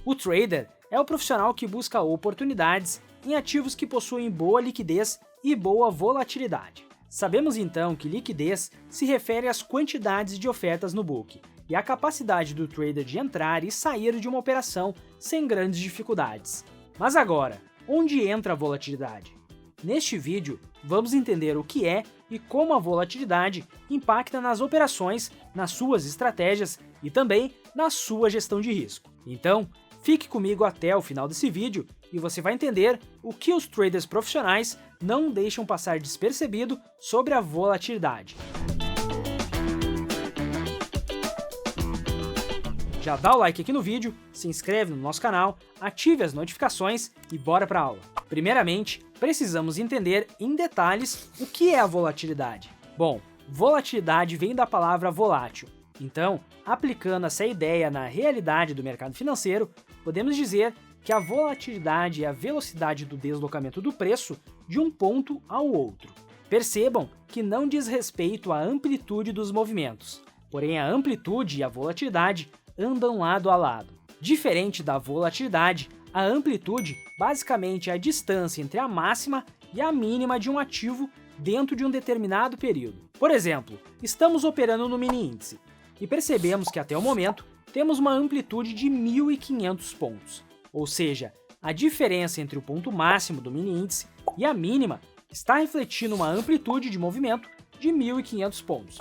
O trader é o profissional que busca oportunidades em ativos que possuem boa liquidez e boa volatilidade. Sabemos então que liquidez se refere às quantidades de ofertas no book e à capacidade do trader de entrar e sair de uma operação sem grandes dificuldades. Mas agora, onde entra a volatilidade? Neste vídeo, vamos entender o que é e como a volatilidade impacta nas operações, nas suas estratégias e também na sua gestão de risco. Então, fique comigo até o final desse vídeo e você vai entender o que os traders profissionais não deixam passar despercebido sobre a volatilidade. Já dá o like aqui no vídeo, se inscreve no nosso canal, ative as notificações e bora para a aula. Primeiramente, precisamos entender em detalhes o que é a volatilidade. Bom, volatilidade vem da palavra volátil. Então, aplicando essa ideia na realidade do mercado financeiro, podemos dizer que a volatilidade é a velocidade do deslocamento do preço de um ponto ao outro. Percebam que não diz respeito à amplitude dos movimentos, porém a amplitude e a volatilidade andam lado a lado. Diferente da volatilidade, a amplitude basicamente é a distância entre a máxima e a mínima de um ativo dentro de um determinado período. Por exemplo, estamos operando no mini índice e percebemos que até o momento temos uma amplitude de 1.500 pontos, ou seja, a diferença entre o ponto máximo do mini índice e a mínima está refletindo uma amplitude de movimento de 1.500 pontos.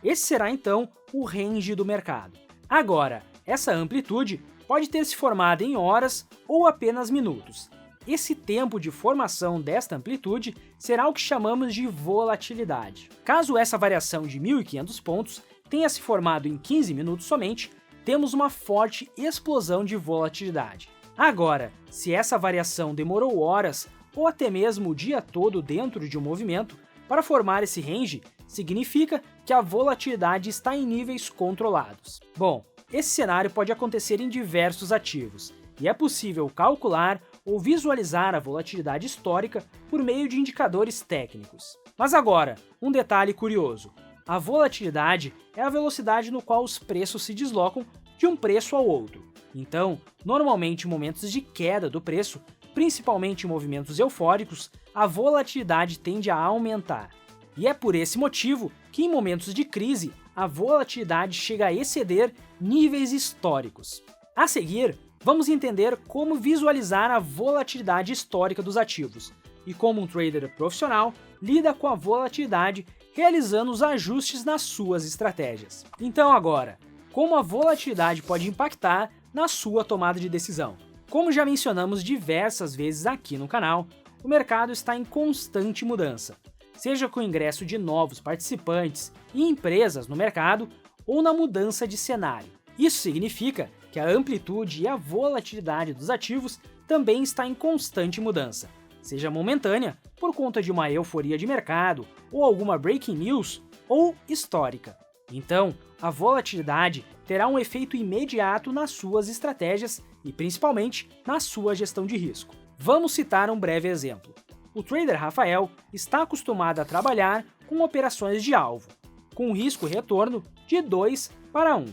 Esse será então o range do mercado. Agora, essa amplitude pode ter se formado em horas ou apenas minutos. Esse tempo de formação desta amplitude será o que chamamos de volatilidade. Caso essa variação de 1.500 pontos tenha se formado em 15 minutos somente, temos uma forte explosão de volatilidade. Agora, se essa variação demorou horas ou até mesmo o dia todo dentro de um movimento para formar esse range, significa que a volatilidade está em níveis controlados. Bom, esse cenário pode acontecer em diversos ativos, e é possível calcular ou visualizar a volatilidade histórica por meio de indicadores técnicos. Mas agora, um detalhe curioso. A volatilidade é a velocidade no qual os preços se deslocam de um preço ao outro. Então, normalmente em momentos de queda do preço, principalmente em movimentos eufóricos, a volatilidade tende a aumentar. E é por esse motivo que em momentos de crise, a volatilidade chega a exceder níveis históricos. A seguir, vamos entender como visualizar a volatilidade histórica dos ativos e como um trader profissional lida com a volatilidade realizando os ajustes nas suas estratégias. Então agora, como a volatilidade pode impactar na sua tomada de decisão? Como já mencionamos diversas vezes aqui no canal, o mercado está em constante mudança, seja com o ingresso de novos participantes e empresas no mercado ou na mudança de cenário. Isso significa que a amplitude e a volatilidade dos ativos também está em constante mudança, seja momentânea por conta de uma euforia de mercado ou alguma breaking news ou histórica. Então, a volatilidade terá um efeito imediato nas suas estratégias e principalmente na sua gestão de risco. Vamos citar um breve exemplo. O trader Rafael está acostumado a trabalhar com operações de alvo, com um risco-retorno de 2 para 1.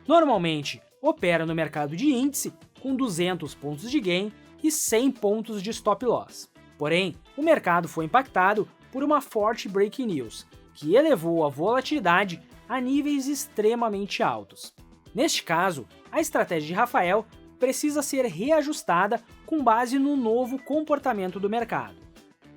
Normalmente, opera no mercado de índice com 200 pontos de gain e 100 pontos de stop loss. Porém, o mercado foi impactado por uma forte breaking news, que elevou a volatilidade a níveis extremamente altos. Neste caso, a estratégia de Rafael precisa ser reajustada com base no novo comportamento do mercado.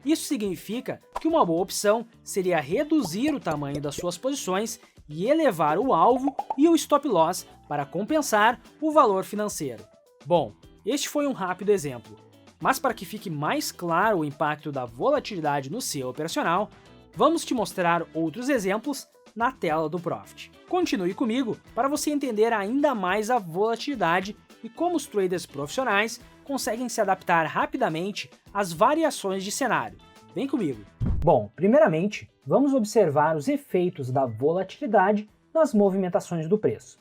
Isso significa que uma boa opção seria reduzir o tamanho das suas posições e elevar o alvo e o stop loss para compensar o valor financeiro. Bom, este foi um rápido exemplo, mas para que fique mais claro o impacto da volatilidade no seu operacional, vamos te mostrar outros exemplos na tela do Profit. Continue comigo para você entender ainda mais a volatilidade e como os traders profissionais conseguem se adaptar rapidamente às variações de cenário. Vem comigo! Bom, primeiramente, vamos observar os efeitos da volatilidade nas movimentações do preço.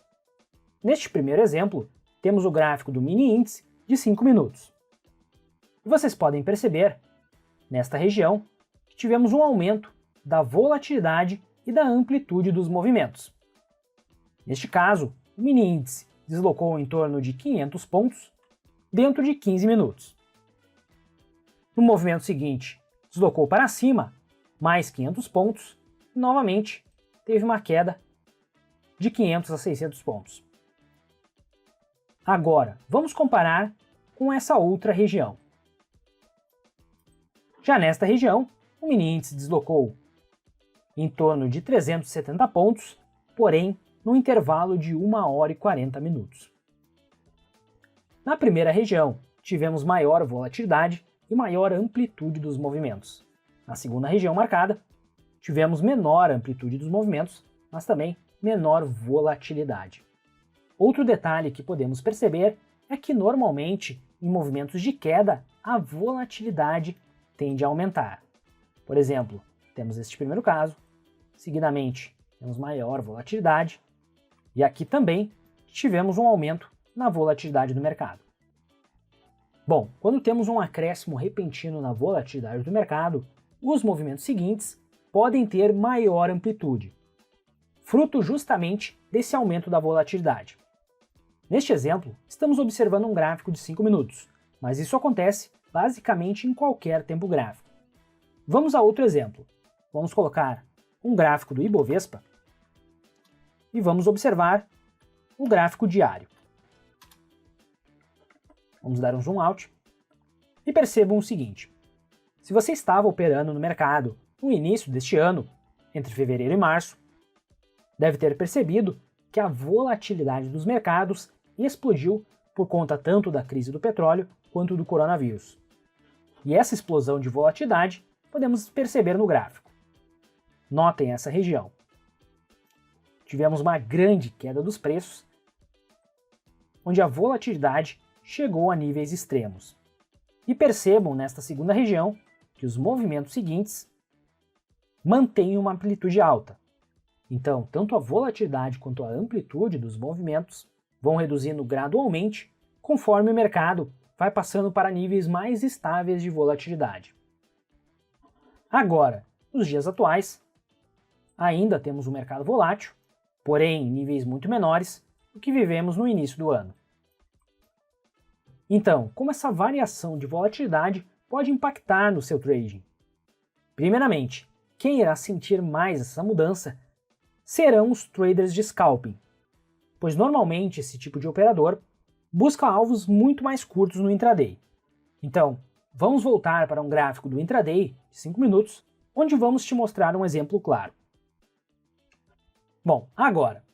Neste primeiro exemplo, temos o gráfico do mini índice de 5 minutos. E vocês podem perceber, nesta região, que tivemos um aumento da volatilidade e da amplitude dos movimentos. Neste caso, o mini índice deslocou em torno de 500 pontos dentro de 15 minutos. No movimento seguinte, deslocou para cima, mais 500 pontos, e novamente teve uma queda de 500 a 600 pontos. Agora, vamos comparar com essa outra região. Já nesta região, o mini índice deslocou em torno de 370 pontos, porém no intervalo de 1 hora e 40 minutos. Na primeira região, tivemos maior volatilidade e maior amplitude dos movimentos. Na segunda região marcada, tivemos menor amplitude dos movimentos, mas também menor volatilidade. Outro detalhe que podemos perceber é que normalmente em movimentos de queda a volatilidade tende a aumentar. Por exemplo, temos este primeiro caso, seguidamente temos maior volatilidade e aqui também tivemos um aumento na volatilidade do mercado. Bom, quando temos um acréscimo repentino na volatilidade do mercado, os movimentos seguintes podem ter maior amplitude, fruto justamente desse aumento da volatilidade. Neste exemplo, estamos observando um gráfico de 5 minutos, mas isso acontece basicamente em qualquer tempo gráfico. Vamos a outro exemplo. Vamos colocar um gráfico do Ibovespa e vamos observar o gráfico diário. Vamos dar um zoom out e percebam o seguinte: se você estava operando no mercado no início deste ano, entre fevereiro e março, deve ter percebido que a volatilidade dos mercados explodiu por conta tanto da crise do petróleo quanto do coronavírus. E essa explosão de volatilidade podemos perceber no gráfico. Notem essa região. Tivemos uma grande queda dos preços, onde a volatilidade chegou a níveis extremos. E percebam nesta segunda região que os movimentos seguintes mantêm uma amplitude alta. Então, tanto a volatilidade quanto a amplitude dos movimentos vão reduzindo gradualmente conforme o mercado vai passando para níveis mais estáveis de volatilidade. Agora, nos dias atuais, ainda temos um mercado volátil, porém em níveis muito menores do que vivemos no início do ano. Então, como essa variação de volatilidade pode impactar no seu trading? Primeiramente, quem irá sentir mais essa mudança serão os traders de scalping, pois normalmente esse tipo de operador busca alvos muito mais curtos no intraday. Então, vamos voltar para um gráfico do intraday de 5 minutos, onde vamos te mostrar um exemplo claro. Bom, agora,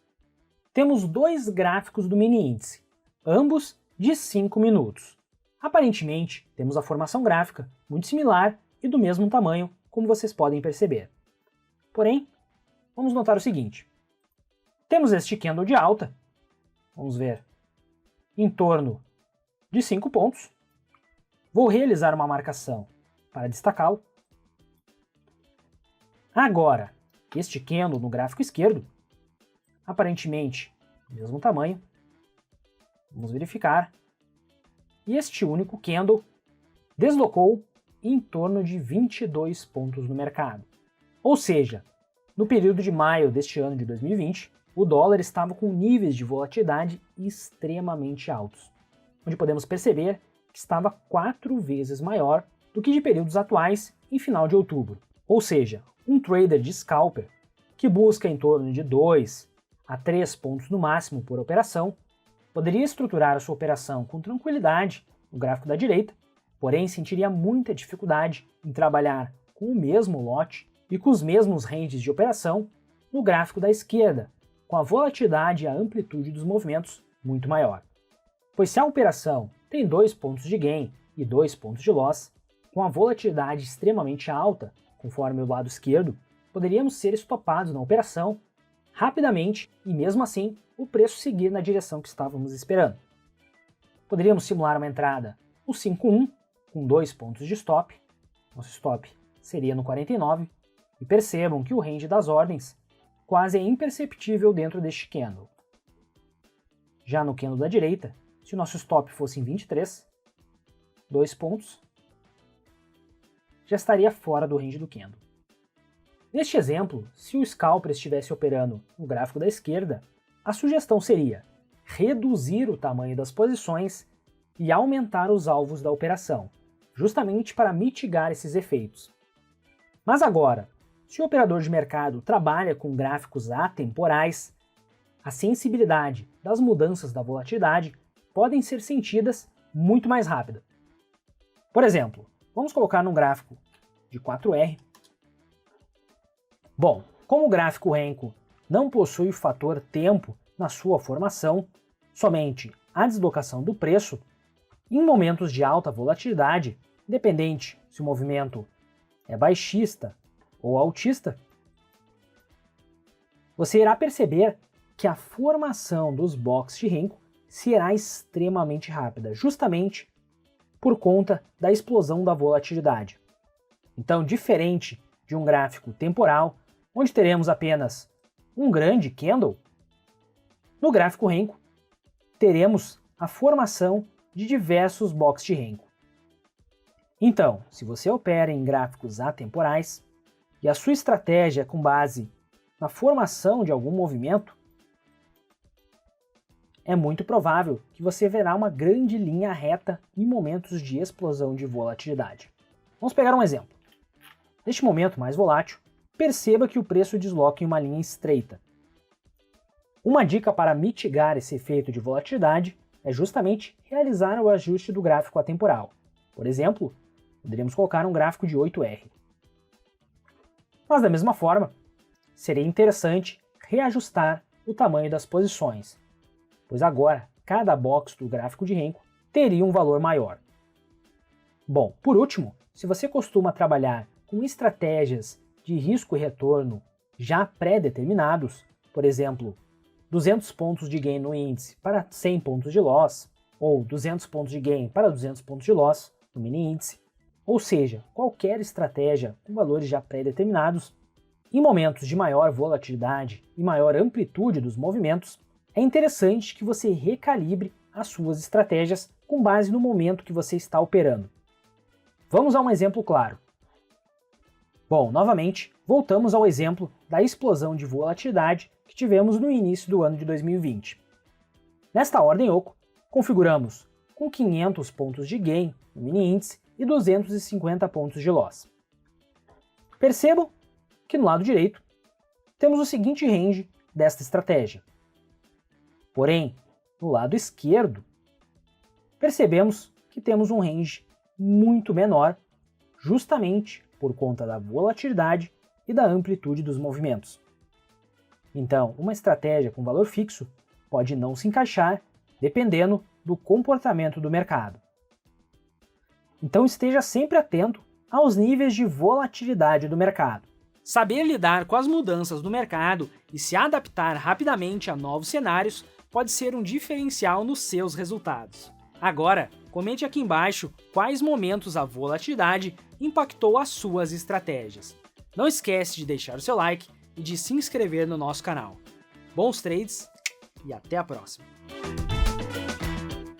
temos dois gráficos do mini índice, ambos de 5 minutos. Aparentemente, temos a formação gráfica muito similar e do mesmo tamanho, como vocês podem perceber. Porém, vamos notar o seguinte: temos este candle de alta, vamos ver, em torno de 5 pontos. Vou realizar uma marcação para destacá-lo. Agora, este candle no gráfico esquerdo, aparentemente mesmo tamanho, vamos verificar, e este único candle deslocou em torno de 22 pontos no mercado. Ou seja, no período de maio deste ano de 2020, o dólar estava com níveis de volatilidade extremamente altos, onde podemos perceber que estava 4 vezes maior do que de períodos atuais em final de outubro. Ou seja, um trader de scalper que busca em torno de 2 a 3 pontos no máximo por operação poderia estruturar a sua operação com tranquilidade no gráfico da direita, porém sentiria muita dificuldade em trabalhar com o mesmo lote e com os mesmos ranges de operação no gráfico da esquerda, com a volatilidade e a amplitude dos movimentos muito maior. Pois se a operação tem 2 pontos de gain e 2 pontos de loss, com a volatilidade extremamente alta, conforme o lado esquerdo, poderíamos ser estopados na operação rapidamente e mesmo assim o preço seguir na direção que estávamos esperando. Poderíamos simular uma entrada no 5-1 com 2 pontos de stop, nosso stop seria no 49, e percebam que o range das ordens quase é imperceptível dentro deste candle. Já no candle da direita, se o nosso stop fosse em 23, 2 pontos, já estaria fora do range do candle. Neste exemplo, se o scalper estivesse operando no gráfico da esquerda, a sugestão seria reduzir o tamanho das posições e aumentar os alvos da operação, justamente para mitigar esses efeitos. Mas agora, se o operador de mercado trabalha com gráficos atemporais, a sensibilidade das mudanças da volatilidade podem ser sentidas muito mais rápida. Por exemplo, vamos colocar num gráfico de 4R. Bom, como o gráfico Renko não possui o fator tempo na sua formação, somente a deslocação do preço, em momentos de alta volatilidade, independente se o movimento é baixista ou altista, você irá perceber que a formação dos blocos de Renko será extremamente rápida, justamente por conta da explosão da volatilidade. Então, diferente de um gráfico temporal, onde teremos apenas um grande candle, no gráfico Renko teremos a formação de diversos blocos de Renko. Então, se você opera em gráficos atemporais e a sua estratégia é com base na formação de algum movimento, é muito provável que você verá uma grande linha reta em momentos de explosão de volatilidade. Vamos pegar um exemplo. Neste momento mais volátil, perceba que o preço desloca em uma linha estreita. Uma dica para mitigar esse efeito de volatilidade é justamente realizar o ajuste do gráfico atemporal. Por exemplo, poderíamos colocar um gráfico de 8R. Mas da mesma forma, seria interessante reajustar o tamanho das posições, pois agora cada box do gráfico de Renko teria um valor maior. Bom, por último, se você costuma trabalhar com estratégias de risco e retorno já pré-determinados, por exemplo, 200 pontos de gain no índice para 100 pontos de loss, ou 200 pontos de gain para 200 pontos de loss no mini índice, ou seja, qualquer estratégia com valores já pré-determinados, em momentos de maior volatilidade e maior amplitude dos movimentos, é interessante que você recalibre as suas estratégias com base no momento que você está operando. Vamos a um exemplo claro. Bom, novamente, voltamos ao exemplo da explosão de volatilidade que tivemos no início do ano de 2020. Nesta ordem oco, configuramos com 500 pontos de gain no mini índice e 250 pontos de loss. Percebam que no lado direito temos o seguinte range desta estratégia. Porém, no lado esquerdo, percebemos que temos um range muito menor, justamente por conta da volatilidade e da amplitude dos movimentos. Então, uma estratégia com valor fixo pode não se encaixar dependendo do comportamento do mercado. Então esteja sempre atento aos níveis de volatilidade do mercado. Saber lidar com as mudanças do mercado e se adaptar rapidamente a novos cenários pode ser um diferencial nos seus resultados. Agora, comente aqui embaixo quais momentos a volatilidade impactou as suas estratégias. Não esquece de deixar o seu like e de se inscrever no nosso canal. Bons trades e até a próxima!